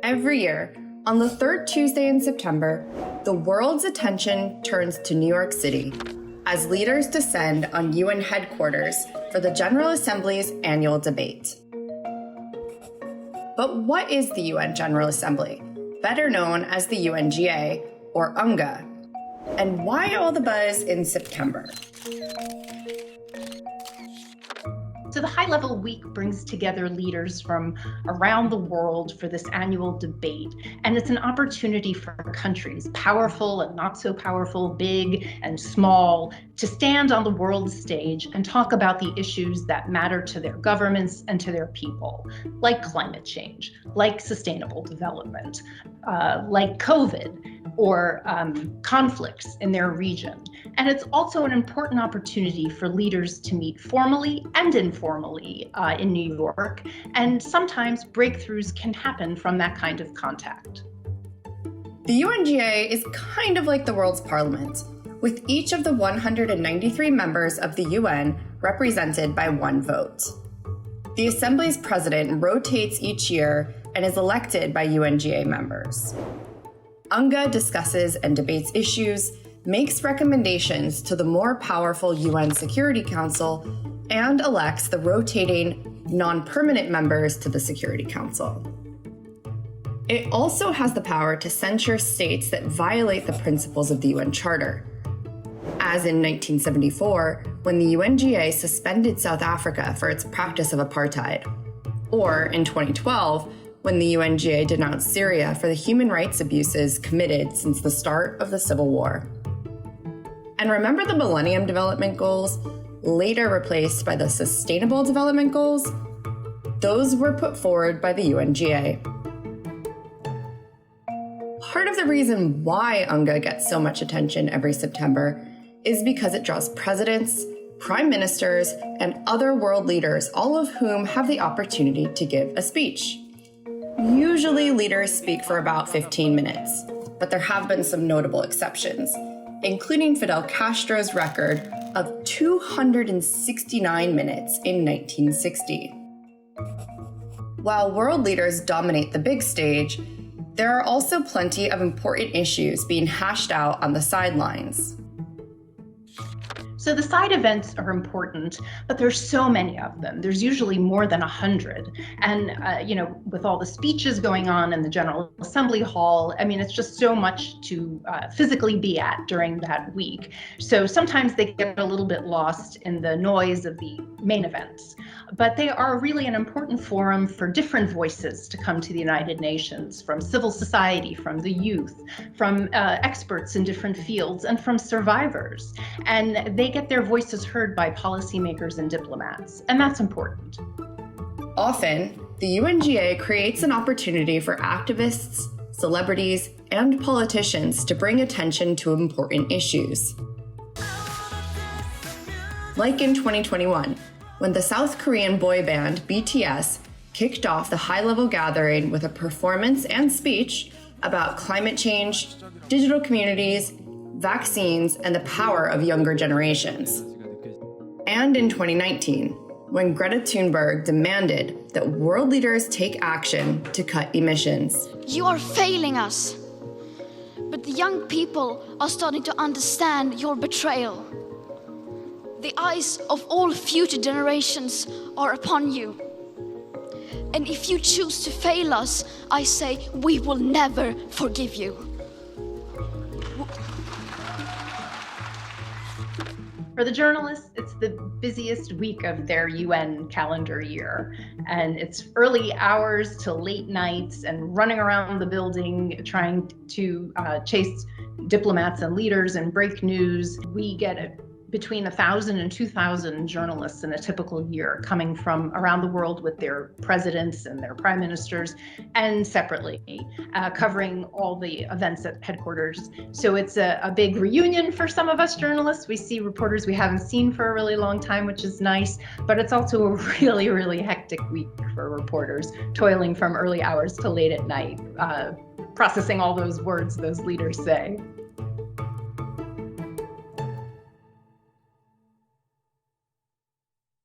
Every year, on the third Tuesday in September, the world's attention turns to New York City as leaders descend on UN headquarters for the General Assembly's annual debate. But what is the UN General Assembly, better known as the UNGA or UNGA? And why all the buzz in September? So the high-level week brings together leaders from around the world for this annual debate, and it's an opportunity for countries, powerful and not so powerful, big and small, to stand on the world stage and talk about the issues that matter to their governments and to their people, like climate change, like sustainable development, like COVID, or conflicts in their region. And it's also an important opportunity for leaders to meet formally and informally in New York, and sometimes breakthroughs can happen from that kind of contact. The UNGA is kind of like the world's parliament, with each of the 193 members of the UN represented by one vote. The Assembly's president rotates each year and is elected by UNGA members. UNGA discusses and debates issues, makes recommendations to the more powerful UN Security Council, and elects the rotating, non-permanent members to the Security Council. It also has the power to censure states that violate the principles of the UN Charter, as in 1974, when the UNGA suspended South Africa for its practice of apartheid, or in 2012, when the UNGA denounced Syria for the human rights abuses committed since the start of the Civil War. And remember the Millennium Development Goals, later replaced by the Sustainable Development Goals? Those were put forward by the UNGA. Part of the reason why UNGA gets so much attention every September is because it draws presidents, prime ministers, and other world leaders, all of whom have the opportunity to give a speech. Usually leaders speak for about 15 minutes, but there have been some notable exceptions, including Fidel Castro's record of 269 minutes in 1960. While world leaders dominate the big stage, there are also plenty of important issues being hashed out on the sidelines. So the side events are important, but there's so many of them. There's usually more than 100. And, with all the speeches going on in the General Assembly Hall, it's just so much to physically be at during that week. So sometimes they get a little bit lost in the noise of the main events. But they are really an important forum for different voices to come to the United Nations, from civil society, from the youth, from experts in different fields, and from survivors. And they get their voices heard by policymakers and diplomats, and that's important. Often, the UNGA creates an opportunity for activists, celebrities, and politicians to bring attention to important issues. Like in 2021, when the South Korean boy band BTS kicked off the high-level gathering with a performance and speech about climate change, digital communities, vaccines, and the power of younger generations. And in 2019, when Greta Thunberg demanded that world leaders take action to cut emissions. You are failing us, but the young people are starting to understand your betrayal. The eyes of all future generations are upon you. And if you choose to fail us, I say we will never forgive you. For the journalists, it's the busiest week of their UN calendar year. And it's early hours to late nights and running around the building trying to chase diplomats and leaders and break news. We get between 1,000 and 2,000 journalists in a typical year coming from around the world with their presidents and their prime ministers, and separately covering all the events at headquarters. So it's a big reunion for some of us journalists. We see reporters we haven't seen for a really long time, which is nice, but it's also a really, really hectic week for reporters, toiling from early hours to late at night, processing all those words those leaders say.